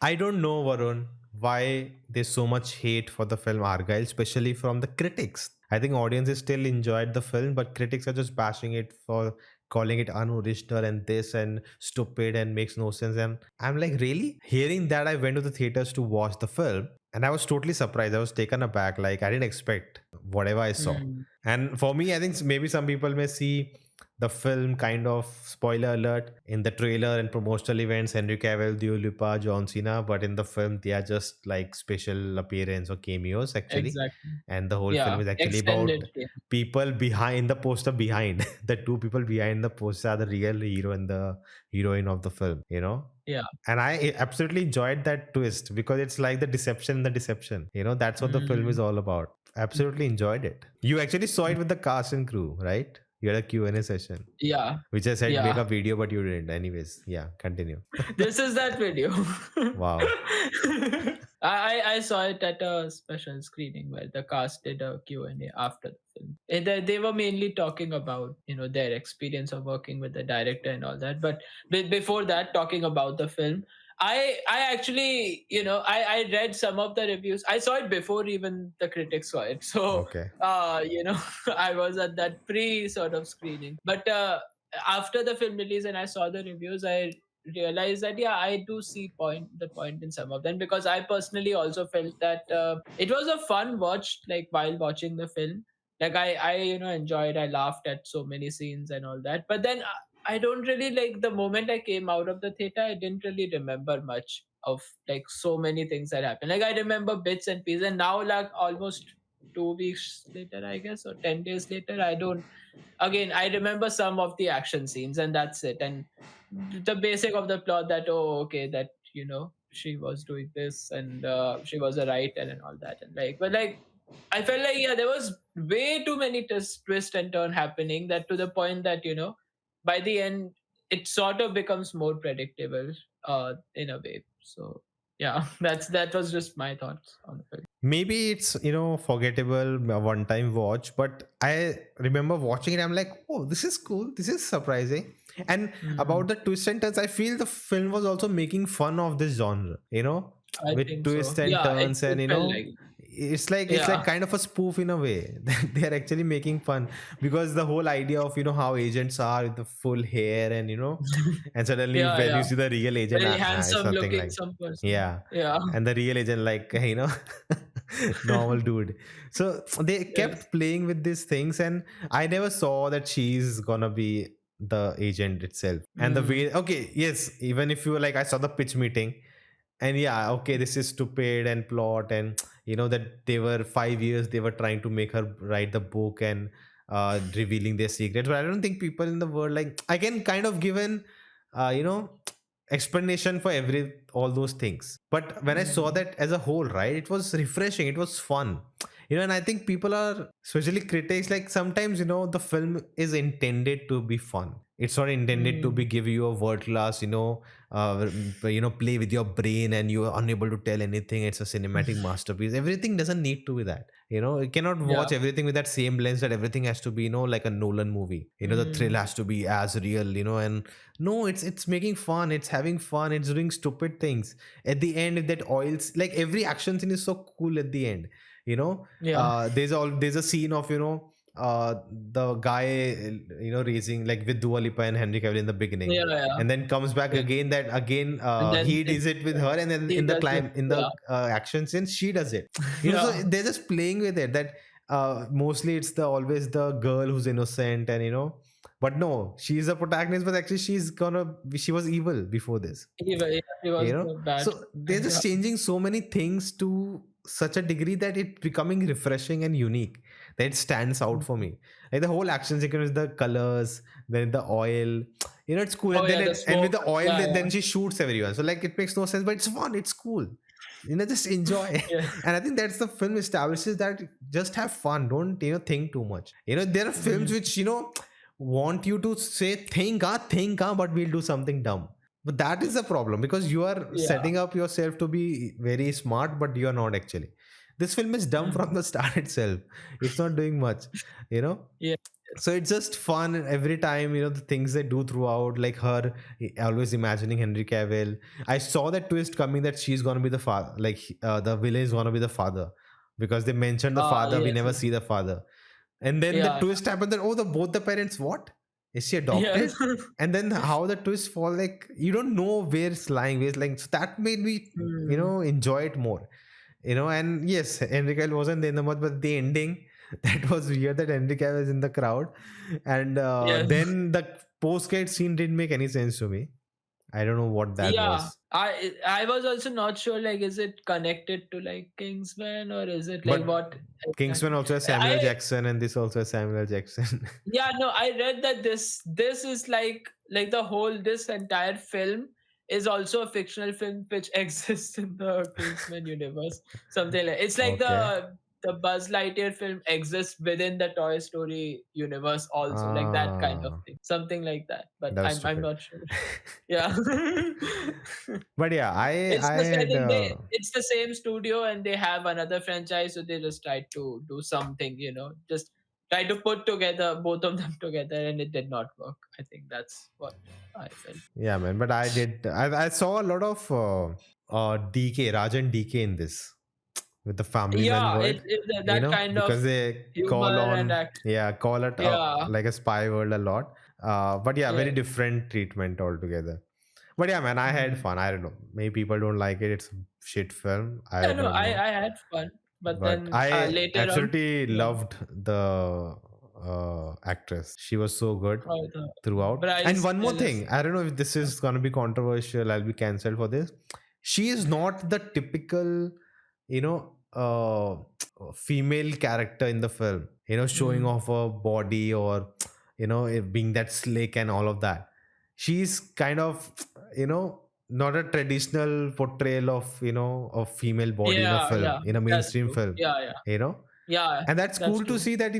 I don't know, Varun, why there's so much hate for the film Argylle, especially from the critics. I think audiences still enjoyed the film, but critics are just bashing it for calling it unoriginal and this and stupid and makes no sense. And I'm like, really? Hearing that, I went to the theaters to watch the film and I was totally surprised. I was taken aback. Like, I didn't expect whatever I saw. Mm. And for me, I think maybe some people may see the film, kind of spoiler alert, in the trailer and promotional events, Henry Cavill, Lipa, John Cena, but in the film they are just like special appearance or cameos actually. Exactly. And the whole film Yeah. is actually about Extended. Yeah. people behind the poster behind. The two people behind the poster are the real hero and the heroine of the film, you know. Yeah. And I absolutely enjoyed that twist because it's like the deception in the deception, you know. That's what the film is Mm. all about. Absolutely enjoyed it. You actually saw it with the cast and crew, right? You had a Q&A session, Yeah. which I said make Yeah. a video, but you didn't. Anyways, yeah, continue. This is that video. Wow. I saw it at a special screening where the cast did a Q&A after the film. They were mainly talking about, their experience of working with the director and all that. But before that, talking about the film, I actually, I read some of the reviews. I saw it before even the critics saw it. So, Okay. I was at that pre sort of screening. But after the film release and I saw the reviews, I realized that yeah, I do see the point in some of them, because I personally also felt that it was a fun watch, like while watching the film. Like I enjoyed. I laughed at so many scenes and all that. But then I don't really, like, the moment I came out of the theater, I didn't really remember much of like so many things that happened. Like I remember bits and pieces, and now like almost 2 weeks later, I guess, or 10 days later, I don't. Again, I remember some of the action scenes, and that's it. And the basic of the plot, that okay, that she was doing this, and she was a writer and all that, and like, but like I felt like, yeah, there was way too many twist and turn happening, that to the point that by the end it sort of becomes more predictable in a way. So yeah, that was just my thoughts on the film. Maybe it's, forgettable, a one time watch, but I remember watching it. I'm like, oh, this is cool. This is surprising. And Mm, about the twist and turns, I feel the film was also making fun of this genre, I with think so. twists and Yeah, it, turns, and it felt like. it's like Yeah. kind of a spoof in a way. That they're actually making fun, because the whole idea of how agents are with the full hair, and and suddenly Yeah, when yeah. you see the real agent, Very it's handsome nothing looking like, some person. yeah. Yeah. And the real agent, like, normal dude. So they Yes. kept playing with these things, and I never saw that she's gonna be the agent itself. And the Mm. way, okay, yes, even if you were like, I saw the pitch meeting, and yeah, okay, this is stupid and plot, and that they were 5 years they were trying to make her write the book, and revealing their secrets. But I don't think people in the world, like, I can kind of give an uh, you know explanation for every all those things. But when I saw Mm. that as a whole, right, it was refreshing, it was fun. And I think people are, especially critics, like, sometimes the film is intended to be fun. It's not intended to be Mm. give you a word class, play with your brain and you are unable to tell anything. It's a cinematic masterpiece. Everything doesn't need to be that. You cannot Yeah. watch everything with that same lens, that everything has to be, like a Nolan movie. The thrill Mm. has to be as real, and no, it's making fun, it's having fun, it's doing stupid things. At the end, if that oils, like, every action scene is so cool at the end. you know Yeah. there's a scene of the guy, raising, like, with Dua Lipa and Henry Cavill in the beginning, Yeah. Yeah. and then comes back Yeah. again, that again And then he does it with her, and then he in the does it. climb, in Yeah. the action scene, she does it. So Yeah. they're just playing with it, that mostly it's the always the girl who's innocent, and but no, she's a protagonist, but actually she was evil before this. He was the bad. So they're Yeah. just changing so many things to such a degree that it becoming refreshing and unique, that it stands out for me. Like, the whole action sequence, the colors, then the oil, it's cool. Oh And then yeah, the and with smoke. the oil, Yeah. then she shoots everyone. So, like, it makes no sense, but it's fun, it's cool. Just enjoy. Yeah. And I think that's the film establishes, that just have fun, don't think too much. There are films Mm. which want you to say, think, but we'll do something dumb. But that is the problem, because you are Yeah. setting up yourself to be very smart, but you are not actually. This film is dumb Mm. from the start itself. It's not doing much, you know. Yeah. yes. So it's just fun every time, the things they do throughout, like her always imagining Henry Cavill. I saw that twist coming that she's gonna be the father, like the villain is gonna be the father, because they mentioned the father, we Yes, never yes. see the father. And then the Yeah, twist happened that, oh, the both the parents, what? Is she yes. adopted? And then how the twist fall, like you don't know where it's lying, where it's like, so that made me, Hmm. enjoy it more. And yes, Henry Cavill wasn't there in the month, but the ending, that was weird that Henry Cavill was in the crowd. And Yes. then the post-credit scene didn't make any sense to me. I don't know what that Yeah, was. I was also not sure, like, is it connected to like Kingsman, or is it like But what Kingsman exactly? also has I Samuel Jackson, and this also has Samuel Jackson. Yeah, no, I read that this is like the whole this entire film is also a fictional film which exists in the Kingsman universe. Something like it's like Okay. the Buzz Lightyear film exists within the Toy Story universe also, like that kind of Ah, thing, something like that. But that was I'm stupid. not sure. Yeah. But yeah, It's I just I had think it's the same studio and they have another franchise, so they just tried to do something, just try to put together both of them together, and it did not work. I think that's what I felt. yeah, man. But I saw a lot of DK Rajan DK in this, with the family man Yeah, world, that kind of because they call humor and on, act. yeah, call it Yeah, like a spy world a lot. But yeah, yeah, very different treatment altogether. But yeah, man, I had mm. fun. I don't know, maybe people don't like it, it's a shit film, Yeah. I No, don't know. I had fun, but But then I later on, absolutely yeah, loved the actress. She was so good oh, the throughout. And Bryce one more Dallas. thing, I don't know if this is going to be controversial, I'll be cancelled for this. She is not the typical, you know female character in the film, showing Mm. off her body, or being that slick and all of that. She's kind of, not a traditional portrayal of, of female body in a Yeah, film, yeah, in a that's mainstream true. film, Yeah, yeah, you know yeah, and that's that's cool to true. see that,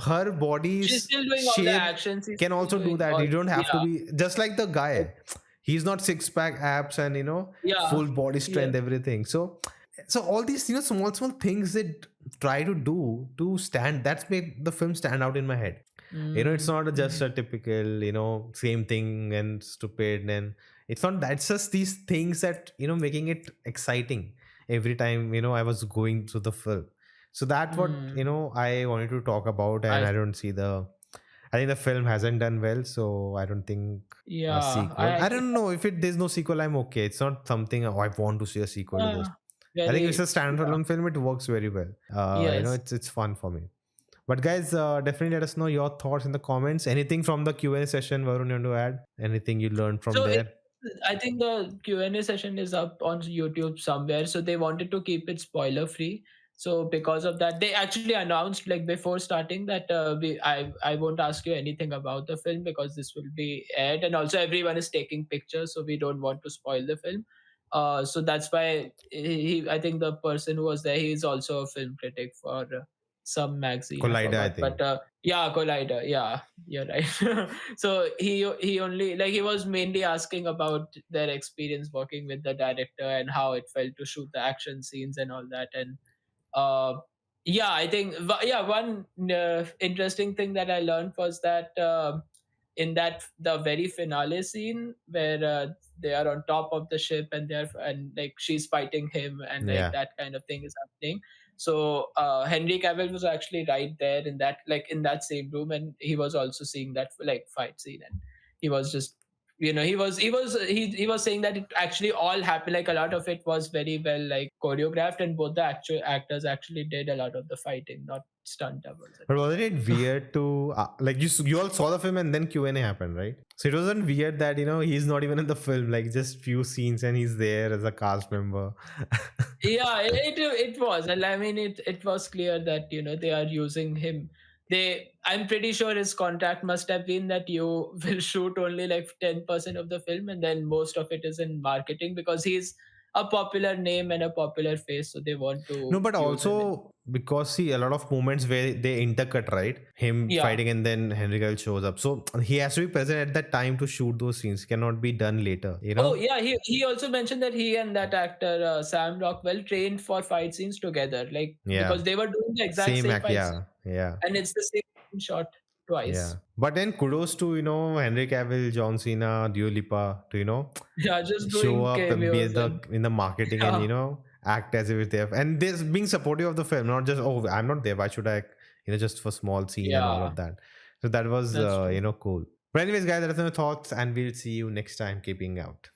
her She's body's still doing all the shape actions. She's can still also do doing that. all. You don't have to Yeah. be just like the Like, guy. He's not six pack abs and, yeah. full body Yes. strength, everything. So all these, small things they try to do to stand, that's made the film stand out in my head. It's Mm, not just mm. a typical, same thing and stupid, and it's not, that's just these things that, making it exciting every time, I was going through the film. So that what, Mm. I wanted to talk about. And I I don't see I think the film hasn't done well, so I don't think a Yeah. sequel. I I don't know if there's no sequel, I'm okay. It's not something, oh, I want to see a sequel to this. uh, I think if it's a very yeah. standalone film, it works very well. Yes. It's fun for me. But guys, definitely let us know your thoughts in the comments. Anything from the Q&A session, Varun, you want to add? Anything you learned from So there? I think the Q&A session is up on YouTube somewhere. So they wanted to keep it spoiler free. So because of that, they actually announced like before starting that I won't ask you anything about the film because this will be aired, and also everyone is taking pictures, so we don't want to spoil the film. So that's why I think the person who was there, he's also a film critic for some magazine. I Collider, I forgot, think. but yeah, Collider. Yeah, you're right. So he only like he was mainly asking about their experience working with the director and how it felt to shoot the action scenes and all that. And uh, yeah, I think yeah, one interesting thing that I learned was that in that the very finale scene where they are on top of the ship and they're and like she's fighting him and like Yeah. that kind of thing is happening. So Henry Cavill was actually right there in that like in that same room, and he was also seeing that like fight scene, and he was just he was saying that it actually all happened, like a lot of it was very well like choreographed, and both the actual actors actually did a lot of the fighting, not stunt doubles at But all. wasn't it weird to, like, you all saw the film and then Q&A happened, right? So it wasn't weird that, he's not even in the film, like just few scenes and he's there as a cast member. Yeah, it was, and I mean it was clear that they are using him. I'm pretty sure his contract must have been that you will shoot only like 10% of the film, and then most of it is in marketing because he's a popular name and a popular face, so they want No, to but use him in. also because see a lot of moments where they intercut, right? Him Yeah. fighting and then Henry Cavill shows up. So he has to be present at that time to shoot those scenes. Cannot be done later, Oh yeah, he also mentioned that he and that actor Sam Rockwell trained for fight scenes together, like Yeah. because they were doing the exact Same same act. fight scene, Yeah. Yeah. and it's the same shot. Yeah. twice. But then kudos to, Henry Cavill, John Cena, Dua Lipa to, Yeah, just show doing up and be cameos the and in the marketing and, yeah, act as if they're and this being supportive of the film, not just, oh, I'm not there. Why should I, just for small scene and all yeah, of that. So that was, that's true. cool. But anyways, guys, let us know your thoughts and we'll see you next time. Keeping out.